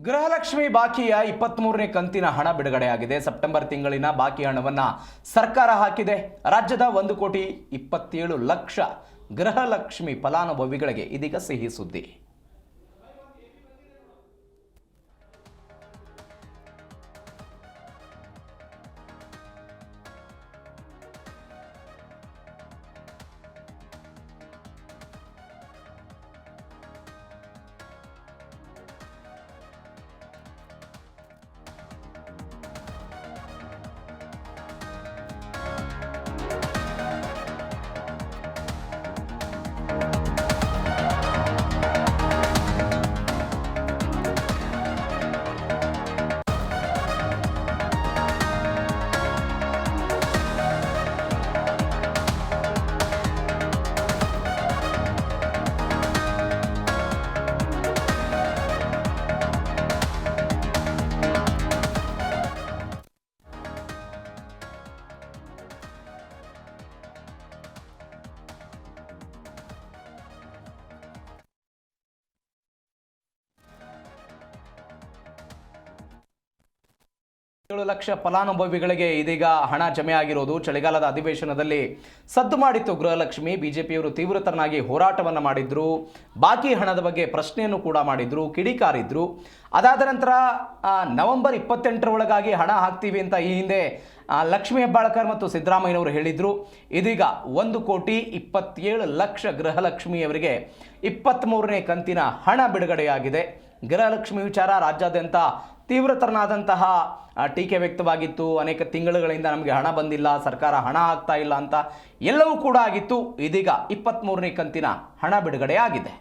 ಗೃಹಲಕ್ಷ್ಮಿ ಬಾಕಿಯ 23ನೇ ಕಂತಿನ ಹಣ ಬಿಡುಗಡೆಯಾಗಿದೆ. ಸೆಪ್ಟೆಂಬರ್ ತಿಂಗಳಿನ ಬಾಕಿ ಹಣವನ್ನು ಸರ್ಕಾರ ಹಾಕಿದೆ. ರಾಜ್ಯದ 1,27,00,000 ಗೃಹಲಕ್ಷ್ಮಿ ಫಲಾನುಭವಿಗಳಿಗೆ ಇದೀಗ ಸಿಹಿ ಸುದ್ದಿ. ಏಳು ಲಕ್ಷ ಫಲಾನುಭವಿಗಳಿಗೆ ಇದೀಗ ಹಣ ಜಮೆಯಾಗಿರೋದು. ಚಳಿಗಾಲದ ಅಧಿವೇಶನದಲ್ಲಿ ಸದ್ದು ಮಾಡಿತ್ತು ಗೃಹಲಕ್ಷ್ಮಿ. ಬಿಜೆಪಿಯವರು ತೀವ್ರತರನಾಗಿ ಹೋರಾಟವನ್ನು ಮಾಡಿದ್ರು. ಬಾಕಿ ಹಣದ ಬಗ್ಗೆ ಪ್ರಶ್ನೆಯನ್ನು ಕೂಡ ಮಾಡಿದ್ರು, ಕಿಡಿಕಾರಿದ್ರು. ಅದಾದ ನಂತರ ನವೆಂಬರ್ 28ರ ಒಳಗಾಗಿ ಹಣ ಹಾಕ್ತೀವಿ ಅಂತ ಈ ಹಿಂದೆ ಲಕ್ಷ್ಮೀ ಹೆಬ್ಬಾಳ್ಕರ್ ಮತ್ತು ಸಿದ್ದರಾಮಯ್ಯನವರು ಹೇಳಿದ್ರು. ಇದೀಗ 1,27,00,000 ಗೃಹಲಕ್ಷ್ಮಿಯವರಿಗೆ 23ನೇ ಕಂತಿನ ಹಣ ಬಿಡುಗಡೆಯಾಗಿದೆ. ಗೃಹಲಕ್ಷ್ಮಿ ವಿಚಾರ ರಾಜ್ಯಾದ್ಯಂತ ತೀವ್ರತರನಾದಂತಹ ಟೀಕೆ ವ್ಯಕ್ತವಾಗಿತ್ತು. ಅನೇಕ ತಿಂಗಳುಗಳಿಂದ ನಮಗೆ ಹಣ ಬಂದಿಲ್ಲ, ಸರ್ಕಾರ ಹಣ ಹಾಕ್ತಾ ಇಲ್ಲ ಅಂತ ಎಲ್ಲವೂ ಕೂಡ ಆಗಿತ್ತು. ಇದೀಗ 23ನೇ ಕಂತಿನ ಹಣ ಬಿಡುಗಡೆಯಾಗಿದೆ.